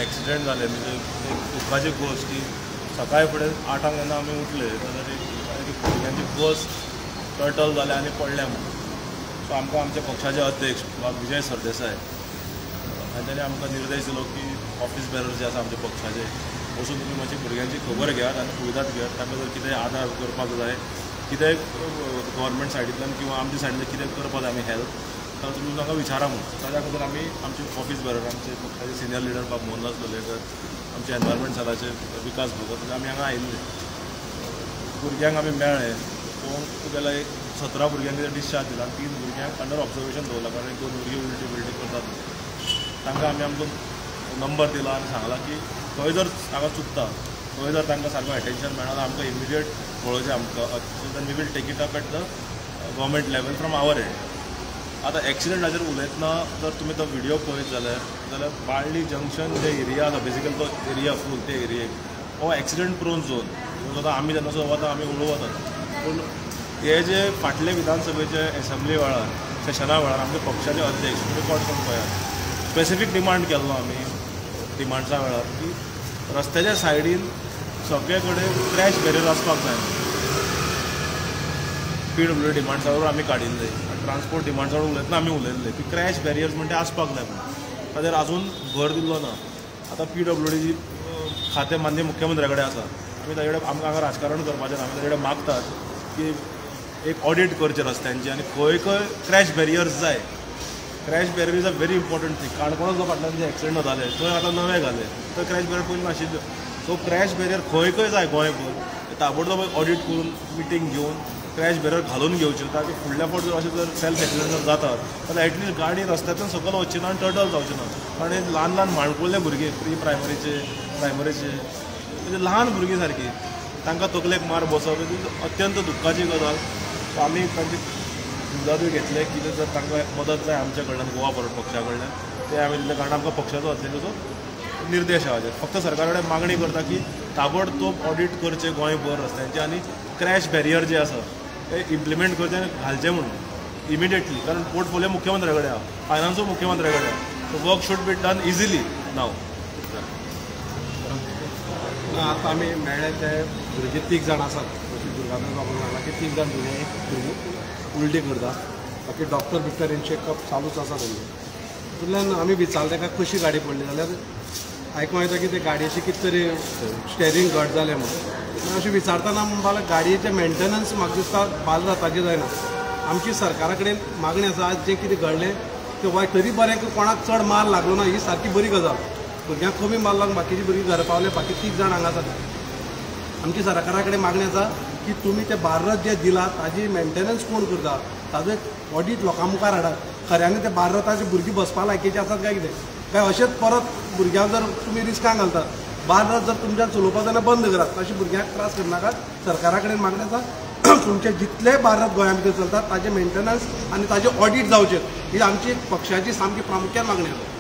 Accident जाले म्हणजे एक दुःखाची गोष्ट की सकाळी फुडें 8 जेन्ना आमी उठले जाल्यार एक भुरग्यांची बस टर्टल जाले आनी पडल्या म्हणून. सो आमकां आमच्या पक्षाचे अध्यक्ष विजय सरदेसाय हांच्यानी आमकां निर्देश दिलो की ऑफिस बेरर जे आसा आमच्या पक्षाचे वचून तुमी मातशी भुरग्यांची खबर घेयात आनी कुयदाद घेयात. तांकां जर कितेंय आदार करपाक जाय कितेंय गव्हर्मेंट सायडींतल्यान किंवा आमच्या सायडींतल्यान कितें करपाक जाय आमी हेल्प तर तुमी तांकां विचारा म्हणून. ताज्या खातीर आमी आमचे ऑफिस बेरर आमचे पक्षाचे सिनियर लिडर बाब मोहनदास लोलयेकर आमचे एनवायरमेंट सेलाचे विकास भगत आमी हांगा आयिल्ले. भुरग्यांक आमी मेळ्ळे पळोवंक तुगेल्या एक 17 भुरग्यांक कितें डिस्चार्ज दिला आनी 3 भुरग्यांक अंडर ऑब्जर्वेशन दवरला कारण एक 2 भुरगीं उलटी बिल्टी करतात. तांकां आमी आमचो नंबर दिला आनी सांगला की खंय जर तांकां चुकता खंय जर तांकां सारको एटेन्शन मेळना आमकां इमिडिएट पळोवचें आमकां so then we will take it up at the government level from our end. आतां एक्सिडंटाचेर उलयतना जर तुमी तो व्हिडियो पळयत जाल्यार बाळ्ळी जंक्शन जे एरिया आसा बेसिकली तो एरिया फूल ते एरियेक हो एक्सिडंट प्रोन झोन. आतां आमी जेन्ना सो वता आमी उलोव वतात पूण हे जे फाटले विधानसभेचे एसेंब्ली वेळार सेशना वेळार आमचे पक्षाचे अध्यक्ष तुमी कोण कोण पळयात स्पेसिफीक डिमांड केल्लो आमी डिमांड्सा वेळार की रस्त्याच्या सायडीन सगळे कडेन क्रॅश बॅरियर आसपाक जाय. PWD डिमांड्सा वरून आमी काडिल्ले आनी ट्रान्सपोर्ट डिमांड्सा वरून उलयतना आमी उलयल्ले की क्रॅश बॅरियर्स म्हणजे आसपाक जाय म्हणून. ताचेर आजून भर दिल्लो ना. आतां PWD खातें मान्य मुख्यमंत्र्या कडेन आसा आमी ताचे कडेन आमकां हांगा राजकारण करपाचें आमी ताचे कडेन मागतात की एक ऑडिट करचें रस्त्यांची आनी खंय खंय क्रॅश बॅरियर्स जाय. Crash barrier is a very important thing. Canacona जो फाटल्यान जे एक्सिडंट जाले थंय आतां नवे घाले थंय क्रॅश बॅरियर पयलीं नाशिल्ल्यो. सो क्रॅश बॅरियर खंय खंय जाय गोंयभर ताबडतोब ऑडिट करून मिटींग घेवन क्रॅश बॅरियर घालून घेवच्यो ताकी फुडल्या फावट जर अशें जर सेल्फ एक्सिडंट जर जातात जाल्यार एटलीस्ट गाडी रस्त्यातल्यान सकयल वचची ना आनी टर्टल जावचें ना. कारण ल्हान ल्हान माणकुल्ले भुरगे प्री प्रायमरीचे म्हणजे ल्हान भुरगीं सारकी तांकां तकलेक मार बसप अत्यंत दुख्खाची गजाल. सो आमी तांचे सुजादूय घेतले कितें जर तांकां मदत जाय आमच्या कडल्यान गोवा फॉरवर्ड पक्षा कडल्यान ते आमी दिल्ले कारण आमकां पक्षाचो अध्यक्षाचो निर्देश आहा. फक्त सरकारा कडेन मागणी करता की ताबडतोब ऑडिट करचे गोंयभर रस्त्यांचे आनी क्रॅश बॅरियर जे आसा ते इम्प्लिमेंट करचे आनी घालचे म्हणून इमिडिएटली. कारण पोर्टफोलियो मुख्यमंत्र्या कडेन आहा फायनान्सू मुख्यमंत्र्या कडेन आहा. So work should be done easily now. आतां आमी मेळ्ळे ते भुरगे 3 जाण आसात. दुर्गादास बाबा सांगला की 3 जाण भुरगे उलटी करता बाकी डॉक्टर चेकअप चालूच आसा तेंचे. तितूंतल्यान आमी विचारलें ताका कशी गाडी पडली जाल्यार आयकूं येता की ते गाडयेचे कितें तरी स्टेरींग घट जालें म्हणून. अशें विचारतना म्हणपाक गाडयेचें मेंटेनन्स म्हाका दिसता बाल जाताचें जायना. आमची सरकारा कडेन मागणी आसा जें कितें घडलें तें वायट तरी बरें कोणाक चड मार लागलो ना ही सारकी बरी गजाल. भुरग्यांक कमी मार लागून बाकीची भुरगीं घरा पावले बाकी 3 जाण हांगा आसात. आमची सरकारा कडेन मागणी आसा की तुमी ते बार्रत जे दिला ताजी मेंटेनन्स कोण करता ताजो एक ऑडिट लोकां मुखार हाडात. खऱ्यांनी ते बार्रताचे भुरगीं बसपा लायकीचे आसात काय कितें काय अशेंच परत भुरग्यांक जर तुमी रिस्कान घालतात बार्रत जर तुमच्यान चलोवपाक जाल्यार बंद करात. अशें भुरग्यांक त्रास करनाकात. सरकारा कडेन मागणी आसा तुमचे जितले बार्रत गोंया भितर चलतात ताजे मेंटेनन्स आनी ताजे ऑडिट जावचे ही आमची पक्षाची सामकी प्रामुख्यान मागणी आसा.